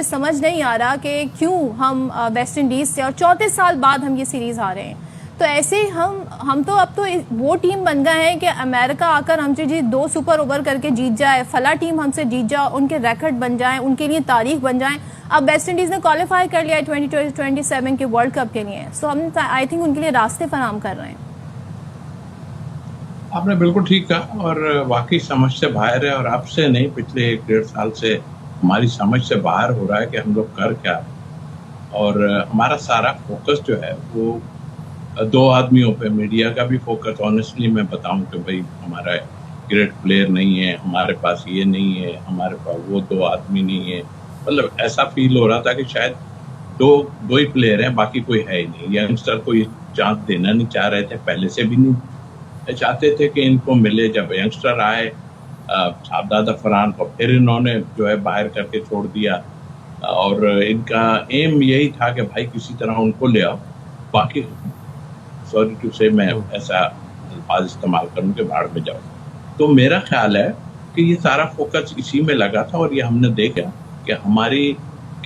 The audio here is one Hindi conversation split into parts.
समझ नहीं आ रहा कि क्यों हम वेस्ट इंडीज से और 34 साल बाद हम ये सीरीज हारे हैं। तो ऐसे हम तो अब तो वो टीम बन गए हैं कि अमेरिका आकर हमसे जी 2 सुपर ओवर करके जीत जाए, फला टीम हमसे जीत जाए, उनके रिकॉर्ड बन जाए, उनके लिए तारीख बन जाए। अब वेस्ट इंडीज ने क्वालिफाई कर लिया है 2027 के वर्ल्ड कप के लिए, सो हम आई थिंक उनके लिए रास्ते फराहम कर रहे हैं। आपने बिल्कुल ठीक कहा और वाकई समझ से बाहर है, और आपसे नहीं, पिछले 1-1.5 साल से हमारी समझ से बाहर हो रहा है कि हम लोग कर क्या। और हमारा सारा फोकस जो है वो 2 आदमियों पे, मीडिया का भी फोकस, ऑनेस्टली मैं बताऊं कि भाई हमारा ग्रेट प्लेयर नहीं है, हमारे पास ये नहीं है, हमारे पास वो 2 आदमी नहीं है। मतलब ऐसा फील हो रहा था कि शायद दो ही प्लेयर हैं, बाकी कोई है ही नहीं। यंगस्टर को ये चांस देना नहीं चाह रहे थे, पहले से भी नहीं चाहते थे कि इनको मिले। जब यंगस्टर आए शाहजादा फरहान को फिर इन्होंने जो है बाहर करके छोड़ दिया, और इनका एम यही था कि भाई किसी तरह उनको ले आओ। बाकी सॉरी टू से मैं ऐसा अल्फाज इस्तेमाल करूं कि बाढ़ में जाओ। तो मेरा ख्याल है कि ये सारा फोकस इसी में लगा था, और ये हमने देखा कि हमारी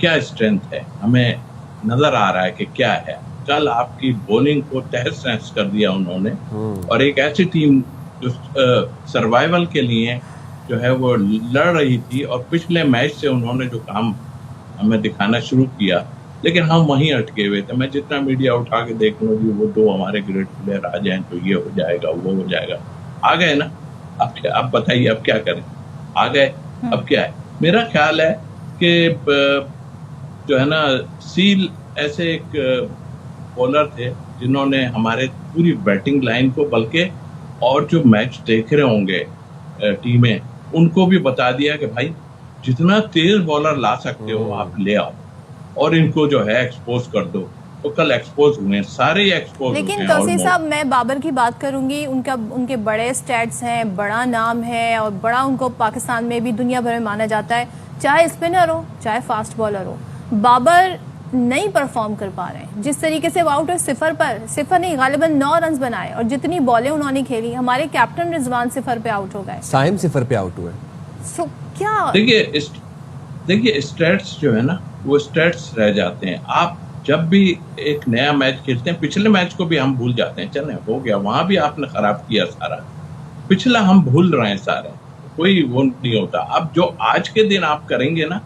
क्या स्ट्रेंथ है, हमें नजर आ रहा है कि क्या है। कल आपकी बॉलिंग को तहस नहस कर दिया उन्होंने, और एक ऐसी टीम जो सर्वाइवल के लिए जो है वो लड़ रही थी, और पिछले मैच से उन्होंने जो काम हमें दिखाना शुरू किया, लेकिन हम वहीं अटके हुए थे। मैं जितना मीडिया उठा के देख लूँ, वो 2 हमारे ग्रेट प्लेयर आ जाएं तो ये हो जाएगा, वो हो जाएगा। आ गए ना, अब क्या, आप बताइए अब क्या करें। आ गए, अब क्या है। मेरा ख्याल है कि जो है ना, सील ऐसे एक बॉलर थे जिन्होंने हमारे पूरी बैटिंग लाइन को, बल्कि और जो मैच देख रहे होंगे टीमें, उनको भी बता दिया कि भाई जितना तेज बॉलर ला सकते हो आप ले आओ, और इनको जो है एक्सपोज कर दो। तो कल एक्सपोज हुए, सारे एक्सपोज। लेकिन तौसीफ साहब, मैं बाबर की बात करूंगी, उनके बड़े स्टैट्स हैं, बड़ा नाम है, और बड़ा उनको पाकिस्तान में भी दुनिया भर में माना जाता है, चाहे स्पिनर हो चाहे फास्ट बॉलर हो। बाबर नहीं परफॉर्म कर पा रहे हैं जिस तरीके से। वो आउट है सिफर नहीं, गालिबन 9 रन बनाए, और जितनी बॉलें उन्होंने खेली, हमारे कैप्टन रिजवान सिफर पे आउट हो गए, साइम सिफर पे आउट हुए। सो क्या देखिए स्टैट्स जो है ना, वो स्टैट्स रह जाते हैं। आप जब भी एक नया मैच खेलते हैं, पिछले मैच को भी हम भूल जाते हैं, चले हो गया, वहां भी आपने खराब किया सारा, पिछला हम भूल रहे हैं सारे, कोई वो नहीं होता। अब जो आज के दिन आप करेंगे ना,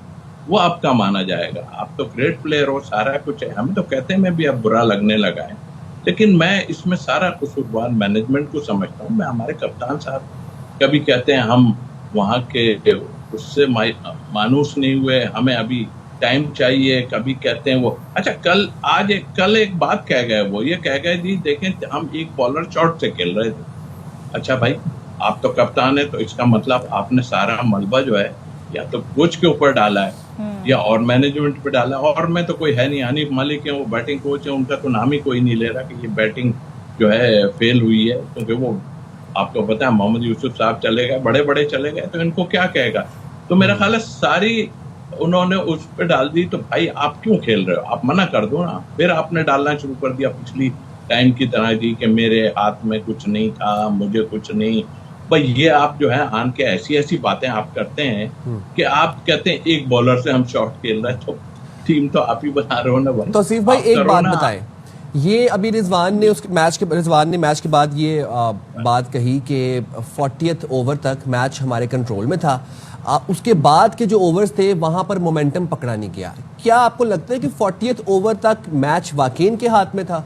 वो आपका माना जाएगा। आप तो ग्रेट प्लेयर हो, सारा कुछ है, हम तो कहते हैं मैं भी अब बुरा लगने लगा है, लेकिन मैं इसमें सारा कसूरवार मैनेजमेंट को समझता हूँ। मैं हमारे कप्तान साहब कभी कहते हैं हम वहाँ के उससे मानूस नहीं हुए, हमें अभी टाइम चाहिए, कभी कहते हैं वो अच्छा। कल एक बात कह गए, वो ये कह गए जी देखें हम एक बॉलर शॉट से खेल रहे थे। अच्छा भाई, आप तो कप्तान है, तो इसका मतलब आपने सारा मलबा जो है या तो कोच के ऊपर डाला है या और मैनेजमेंट पे डाला। और में तो कोई है नहीं, हनीफ मलिक है, वो बैटिंग कोच है, उनका तो नाम ही कोई नहीं ले रहा कि ये बैटिंग जो है फेल हुई है, क्योंकि वो आपको पता है मोहम्मद यूसुफ साहब चले गए, बड़े बड़े चले गए, तो इनको क्या कहेगा। तो मेरा ख्याल है सारी उन्होंने उस पर डाल दी। तो भाई आप क्यों खेल रहे हो, आप मना कर दो ना। फिर आपने डालना शुरू कर दिया पिछली टाइम की तरह जी कि मेरे हाथ में कुछ नहीं था, मुझे कुछ नहीं। भाई ये आप जो है आन के ऐसी बातें आप करते हैं कि आप कहते हैं एक बॉलर से हम शॉट खेल रहे हैं, तो टीम तो आप ही बना रहे हो ना भाई। तौसीफ भाई एक बात बताएं, ये अभी रिजवान ने मैच के बाद ये बात कही कि 40th ओवर तक मैच हमारे कंट्रोल में था, उसके बाद के जो ओवर्स थे वहां पर मोमेंटम पकड़ा नहीं गया। क्या आपको लगता है कि 40th ओवर तक मैच वाकई इनके हाथ में था?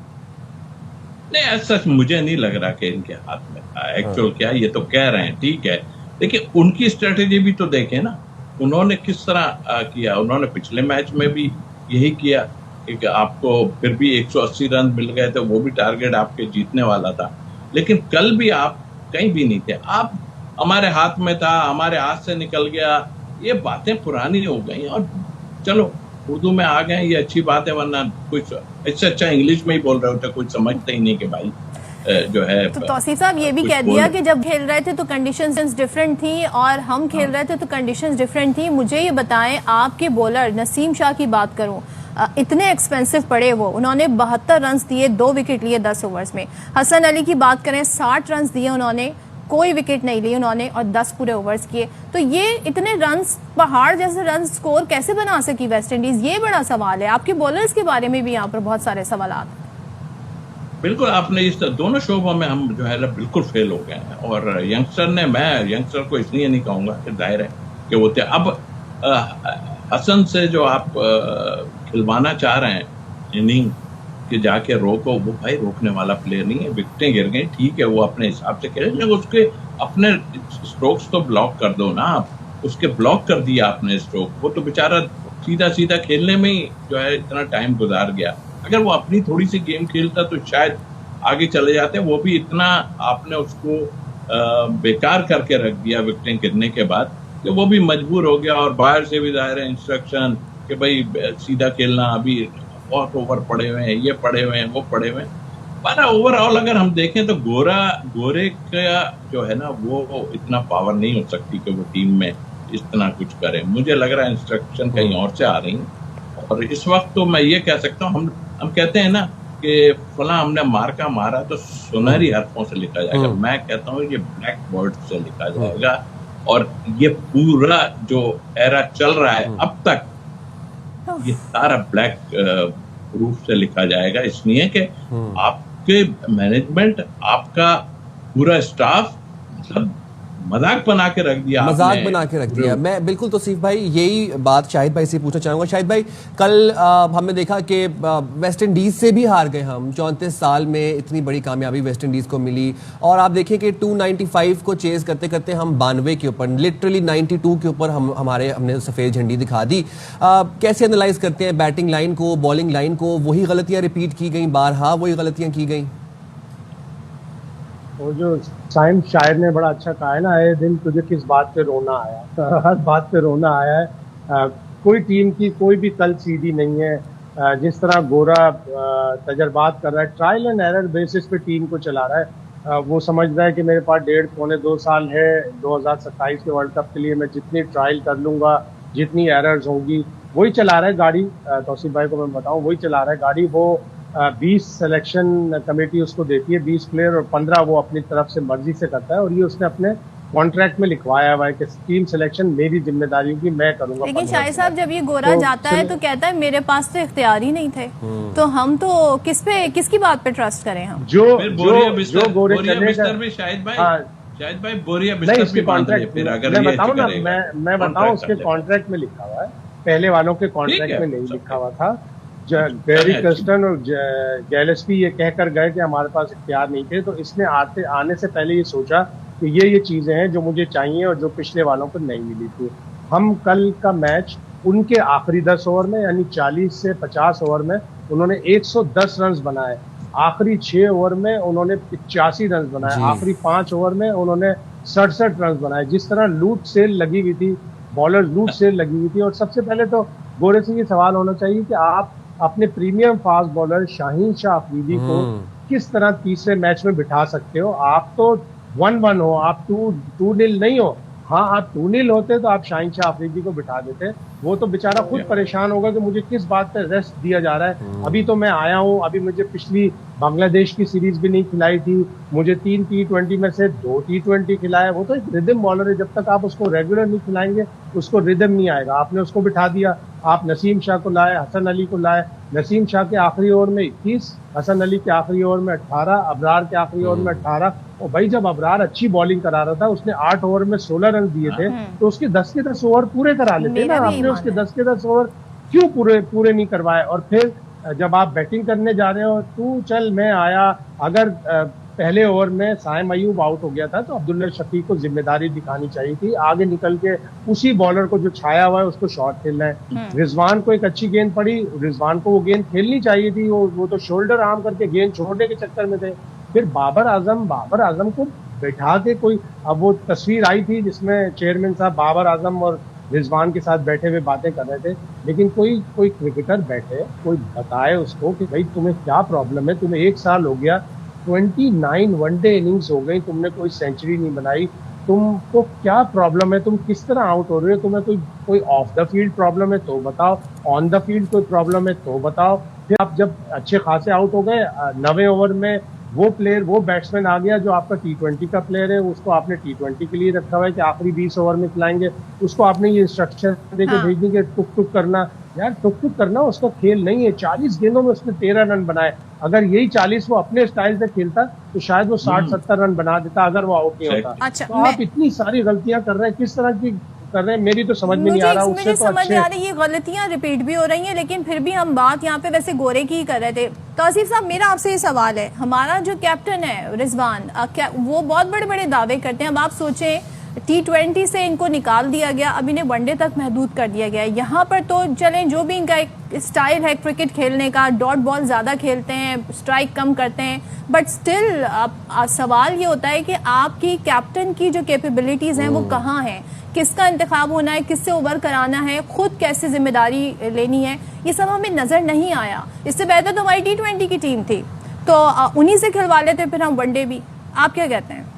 नहीं, सच मुझे नहीं लग रहा कि इनके हाथ में था। एक्चुअल क्या, ये तो कह रहे हैं, ठीक है, लेकिन उनकी स्ट्रेटेजी भी तो देखें ना, उन्होंने किस तरह किया। उन्होंने पिछले मैच में भी यही किया कि आपको फिर भी 180 रन मिल गए थे, वो भी टारगेट आपके जीतने वाला था, लेकिन कल भी आप कहीं भी नहीं थे। आप हमारे हाथ में था, हमारे हाथ से निकल गया, ये बातें पुरानी हो गई। और चलो उर्दू में आ गए, ये अच्छी बात है, वरना कुछ इससे अच्छा इंग्लिश में ही बोल रहे होते, कुछ समझते ही नहीं कि भाई जो है। तो तौसीफ साहब ये भी कह दिया कि जब खेल रहे थे तो कंडीशंस डिफरेंट थी, और हम खेल रहे थे तो कंडीशंस डिफरेंट थी। मुझे ये बताएं, आपके बॉलर नसीम शाह की बात करूं, इतने एक्सपेंसिव पड़े वो, उन्होंने 72 रन दिए, 2 विकेट लिए 10 ओवर्स में। हसन अली की बात करें, 60 रन दिए उन्होंने, कोई विकेट नहीं ली उन्होंने और 10 पूरे ओवर्स किए। तो ये इतने रन्स, पहाड़ जैसे रन स्कोर कैसे बना सकी वेस्ट इंडीज, ये बड़ा सवाल है। आपके बॉलर्स के बारे में भी यहाँ पर बहुत सारे सवाल। बिल्कुल, आपने इस दोनों शोबों में हम जो है ना बिल्कुल फेल हो गए हैं। और यंगस्टर ने, मैं यंगस्टर को इसलिए नहीं कहूँगा कि जाहिर है कि वो थे। अब हसन से जो आप खिलवाना चाह रहे हैं इनिंग कि जाके रोको, वो भाई रोकने वाला प्लेयर नहीं है। विकेटें गिर गई, ठीक है, वो अपने हिसाब से खेले, लेकिन उसके अपने स्ट्रोक्स तो ब्लॉक कर दो ना आप। उसके ब्लॉक कर दिया आपने स्ट्रोक, वो तो बेचारा सीधा सीधा खेलने में ही जो है इतना टाइम गुजार गया। अगर वो अपनी थोड़ी सी गेम खेलता तो शायद आगे चले जाते। वो भी इतना आपने उसको बेकार करके रख दिया विकेटें गिरने के बाद कि वो भी मजबूर हो गया। और बाहर से भी जाहिर है इंस्ट्रक्शन कि भाई सीधा खेलना, अभी बहुत ओवर पड़े हुए हैं, ये पड़े हुए हैं, वो पड़े हुए हैं। पर ओवरऑल अगर हम देखें तो गोरे का जो है ना वो इतना पावर नहीं हो सकती कि वो टीम में इतना कुछ करे। मुझे लग रहा है इंस्ट्रक्शन कहीं और से आ रही है। और इस वक्त तो मैं ये कह सकता हूँ, हम कहते हैं ना कि फला हमने मार्का मारा तो सुनहरी हरफों से लिखा जाएगा। मैं कहता हूँ ये ब्लैक बोर्ड से लिखा जाएगा। और ये पूरा जो एरा चल रहा है अब तक, ये सारा ब्लैक प्रूफ से लिखा जाएगा। इसलिए कि आपके मैनेजमेंट, आपका पूरा स्टाफ मतलब मजाक बना के रख दिया, मजाक बना के रख दिया। मैं बिल्कुल तौसीफ भाई यही बात शाहिद भाई से पूछना चाहूंगा। शाहिद भाई, कल हमने देखा कि वेस्ट इंडीज से भी हार गए हम। 34 साल में इतनी बड़ी कामयाबी वेस्ट इंडीज को मिली और आप देखें कि 295 को चेज करते करते हम 92 के ऊपर, लिटरली 92 के ऊपर हमने सफेद झंडी दिखा दी। कैसे एनालाइज करते हैं बैटिंग लाइन को, बॉलिंग लाइन को? वही गलतियां रिपीट की गई, बारहा वही गलतियां की गई। वो जो साइम शायर ने बड़ा अच्छा कहा है ना, आए दिन तुझे किस बात पे रोना आया। हर बात पे रोना आया है। कोई टीम की कोई भी कल सीधी नहीं है। जिस तरह गोरा तजर्बात कर रहा है, ट्रायल एंड एरर बेसिस पे टीम को चला रहा है। वो समझ रहा है कि मेरे पास 1.5-2 साल है, 2027 के वर्ल्ड कप के लिए मैं जितनी ट्रायल कर लूँगा, जितनी एरर्स होंगी, वही चला रहा है गाड़ी। तौसीफ भाई को मैं बताऊँ, वही चला रहा है गाड़ी। वो 20 सिलेक्शन कमेटी उसको देती है, 20 प्लेयर, और 15 वो अपनी तरफ से मर्जी से करता है। और ये उसने अपने कॉन्ट्रैक्ट में लिखवाया हुआ है कि टीम सिलेक्शन मेरी जिम्मेदारी होगी, मैं करूंगा। लेकिन शाहिद साहब, जब ये गोरा जाता है तो कहता है मेरे पास तो इख्तियार ही नहीं थे। तो हम तो किसकी बात पे ट्रस्ट करें? हम जो गोरे शाहिद भाई बोरिया बिस्तर भी बांध ले फिर, अगर मैं बताऊं ना, मैं बताऊं, उसके कॉन्ट्रैक्ट में लिखा हुआ है, पहले वालों के कॉन्ट्रैक्ट में नहीं लिखा हुआ था। गैरी कर्स्टन और गैलेस्पी ये कहकर गए कि हमारे पास इख्तियार नहीं थे। तो इसने आने से पहले ये सोचा कि ये चीजें हैं जो मुझे चाहिए और जो पिछले वालों को नहीं मिली थी। हम कल का मैच उनके आखिरी 10 ओवर में, यानी 40 से 50 ओवर में उन्होंने 110 रन बनाए। आखिरी 6 ओवर में उन्होंने 85 रन बनाए। आखिरी 5 ओवर में उन्होंने 67 रन बनाए। जिस तरह लूट सेल लगी हुई थी, बॉलर लूट सेल लगी हुई थी। और सबसे पहले तो गोरे से ये सवाल होना चाहिए कि आप अपने premium fast bowler Shaheen Shah Afridi को किस तरह तीसरे मैच में बिठा सकते हो? आप तो 1-1 हो, आप 2-0 नहीं हो। हाँ, आप 2-0 होते तो आप शाहीन शाह अफरीदी को बिठा देते। वो तो बेचारा खुद परेशान होगा कि मुझे किस बात पे रेस्ट दिया जा रहा है। अभी तो मैं आया हूँ, अभी मुझे पिछली बांग्लादेश की सीरीज भी नहीं खिलाई थी, मुझे 3 T20 में से 2 T20 खिलाया। वो तो एक रिदम बॉलर है, जब तक आप उसको रेगुलर नहीं खिलाएंगे उसको रिदम नहीं आएगा। आपने उसको बिठा दिया, आप नसीम शाह को लाए, हसन अली को लाए। नसीम शाह के आखिरी ओवर में 21, हसन अली के आखिरी ओवर में 18, अबरार के आखिरी ओवर में 18। और भाई जब अबरार अच्छी बॉलिंग करा रहा था, उसने 8 ओवर में 16 रन दिए थे, तो उसके 10 के 10 ओवर पूरे करा लेते ना। आपने उसके 10 के 10 ओवर क्यों पूरे नहीं करवाए? और फिर जब आप बैटिंग करने जा रहे हो, तू चल मैं आया। अगर पहले ओवर में साइम अयूब आउट हो गया था तो अब्दुल्ला शफीक को जिम्मेदारी दिखानी चाहिए थी, आगे निकल के उसी बॉलर को जो छाया हुआ है उसको शॉट खेलना है। रिजवान को एक अच्छी गेंद पड़ी, रिजवान को वो गेंद खेलनी चाहिए थी, वो तो शोल्डर आर्म करके गेंद छोड़ने के चक्कर में थे। फिर बाबर आजम को बैठा के कोई, अब वो तस्वीर आई थी जिसमें चेयरमैन साहब बाबर आजम और रिजवान के साथ बैठे हुए बातें कर रहे थे, लेकिन कोई क्रिकेटर बैठे, कोई बताए उसको कि भाई तुम्हें क्या प्रॉब्लम है, तुम्हें 1 साल हो गया, 29 वनडे इनिंग्स हो गई, तुमने कोई सेंचुरी नहीं बनाई, तुमको क्या प्रॉब्लम है, तुम किस तरह आउट हो रहे हो, तुम्हें कोई ऑफ द फील्ड प्रॉब्लम है तो बताओ, ऑन द फील्ड कोई प्रॉब्लम है तो बताओ। फिर आप जब अच्छे खासे आउट हो गए, 9वें ओवर में वो प्लेयर, वो बैट्समैन आ गया जो आपका T20 का प्लेयर है, उसको आपने T20 के लिए रखा हुआ है कि आखिरी 20 ओवर में खिलाएंगे, उसको आपने ये इंस्ट्रक्शन देके हाँ। भेज दी कि टुक टुक करना। यार टुक टुक करना उसका खेल नहीं है। 40 गेंदों में उसने 13 रन बनाए। अगर यही 40 वो अपने स्टाइल से खेलता तो शायद वो 60-70 रन बना देता अगर वो आउट नहीं होता। अच्छा, तो आप इतनी सारी गलतियां कर रहे हैं, किस तरह की कर रहे हैं, मेरी तो समझ में नहीं आ रहा। मुझे उससे तो समझ नहीं आ अच्छे रही, ये गलतियां रिपीट भी हो रही हैं, लेकिन फिर भी हम बात यहाँ पे वैसे गोरे की ही कर रहे थे। तौसीफ साहब, मेरा आपसे ये सवाल है, हमारा जो कैप्टन है रिजवान, वो बहुत बड़े बड़े दावे करते हैं। अब आप सोचें, T20 से इनको निकाल दिया गया, अब इन्हें वनडे तक महदूद कर दिया गया है। यहाँ पर तो चलें, जो भी इनका एक स्टाइल है क्रिकेट खेलने का, डॉट बॉल ज़्यादा खेलते हैं, स्ट्राइक कम करते हैं, बट स्टिल सवाल ये होता है कि आपकी कैप्टन की जो कैपेबिलिटीज़ हैं वो कहाँ हैं, किसका इंतखाब होना है, किससे ओवर कराना है, खुद कैसे जिम्मेदारी लेनी है, ये सब हमें नज़र नहीं आया। इससे बेहतर तो हमारी T20 की टीम थी, तो उन्हीं से खिलवा लेते फिर हम वनडे भी। आप क्या कहते हैं?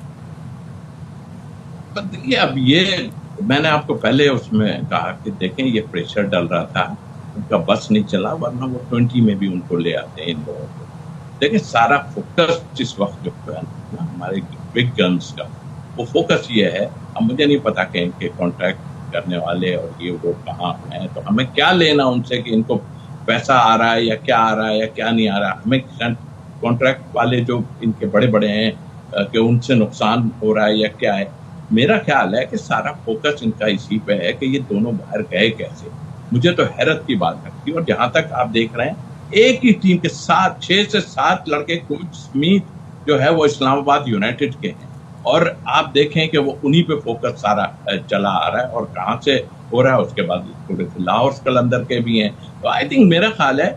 देखिए, अब ये मैंने आपको पहले उसमें कहा कि देखें, ये प्रेशर डल रहा था, उनका बस नहीं चला, वरना वो 20 में भी उनको ले आते हैं इन लोगों को। देखिए, सारा फोकस इस वक्त जो है ना हमारे बिग गन्स का, वो फोकस ये है। अब मुझे नहीं पता कि इनके कॉन्ट्रैक्ट करने वाले और ये वो कहाँ हैं, तो हमें क्या लेना उनसे कि इनको पैसा आ रहा है या क्या आ रहा है या क्या नहीं आ रहा। हमें कॉन्ट्रैक्ट वाले जो इनके बड़े बड़े हैं कि उनसे नुकसान हो रहा है या क्या है। मेरा ख्याल है कि सारा फोकस इनका इसी पे है कि ये दोनों बाहर गए कैसे। मुझे तो हैरत की बात लगती है। और जहां तक आप देख रहे हैं, एक ही टीम के 6 से 7 लड़के, कुछ स्मिथ जो है वो इस्लामाबाद यूनाइटेड के हैं, और आप देखें कि वो उन्हीं पे फोकस सारा चला आ रहा है। और कहाँ से हो रहा है, उसके बाद थोड़े से लाहौर कलंदर के भी हैं। तो आई थिंक मेरा ख्याल है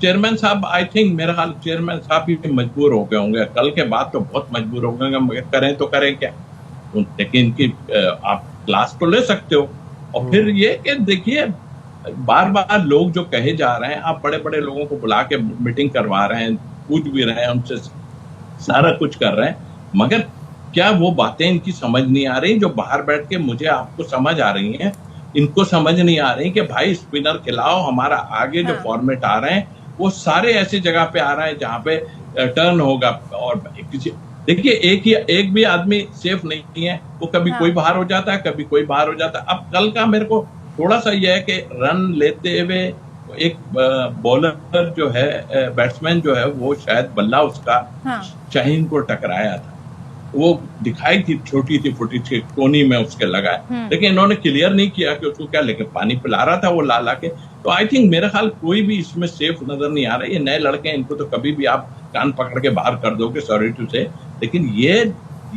चेयरमैन साहब, मेरा ख्याल चेयरमैन साहब भी मजबूर हो गए होंगे, कल के बाद तो बहुत मजबूर हो गए, मगर करें तो करें क्या। लेकिन इनकी आप क्लास तो ले सकते हो। और फिर ये कि देखिए, बार बार लोग जो कहे जा रहे हैं, आप बड़े बड़े लोगों को बुला के मीटिंग करवा रहे हैं, पूछ भी रहे हैं उनसे, सारा कुछ कर रहे हैं, मगर क्या वो बातें इनकी समझ नहीं आ रही जो बाहर बैठ के मुझे आपको समझ आ रही हैं? इनको समझ नहीं आ रही कि भाई स्पिनर खिलाओ, हमारा आगे जो फॉर्मेट आ रहे हैं वो सारे ऐसी जगह पे आ रहे हैं जहां पे टर्न होगा। और देखिए, एक भी आदमी सेफ नहीं है, वो कभी कोई बाहर हो जाता है, कभी कोई बाहर हो जाता है। अब कल का मेरे को थोड़ा सा यह है कि रन लेते हुए एक बॉलर जो है, बैट्समैन जो है, वो शायद बल्ला उसका शाहीन को टकराया था, वो दिखाई थी, छोटी थी फुटी थी, कोनी में उसके लगाए, लेकिन इन्होंने क्लियर नहीं किया कि उसको क्या, लेके पानी पिला रहा था वो ला के। तो आई थिंक मेरा ख्याल कोई भी इसमें सेफ नजर नहीं आ रहा है। ये नए लड़के हैं, इनको तो कभी भी आप कान पकड़ के बाहर कर दोगे, सॉरी टू से, लेकिन ये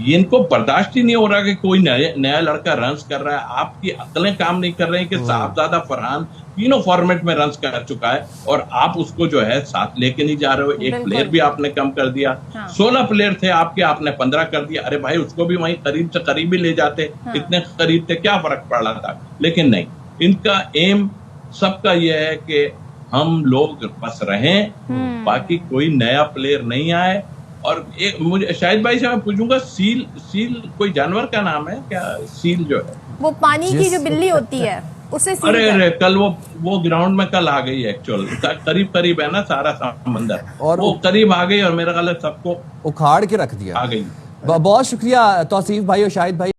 इनको बर्दाश्त ही नहीं हो रहा कि कोई नया लड़का रन्स कर रहा है। आपकी अकलें काम नहीं कर रही कि साहबजादा फरहान तीनों फॉर्मेट में रन्स कर चुका है और आप उसको जो है साथ लेके नहीं जा रहे हो। एक प्लेयर भी आपने कम कर दिया, 16 प्लेयर थे आपके, आपने 15 कर दिया। अरे भाई, उसको भी वहीं करीब से करीब ही ले जाते, कितने करीब थे, क्या फर्क पड़ रहा था। लेकिन नहीं, इनका एम सबका यह है कि हम लोग बस रहें, बाकी कोई नया प्लेयर नहीं आए। और एक मुझे शाहिद भाई से मैं पूछूंगा, सील कोई जानवर का नाम है क्या? सील जो है वो पानी की जो बिल्ली होती है, उसे सील। अरे कल वो ग्राउंड में कल आ गई है, एक्चुअल करीब है ना सारा समंदर, और वो करीब आ गई और मेरा ख्याल है सबको उखाड़ के रख दिया, आ गई। बहुत शुक्रिया तौसीफ भाई और शाहिद भाई।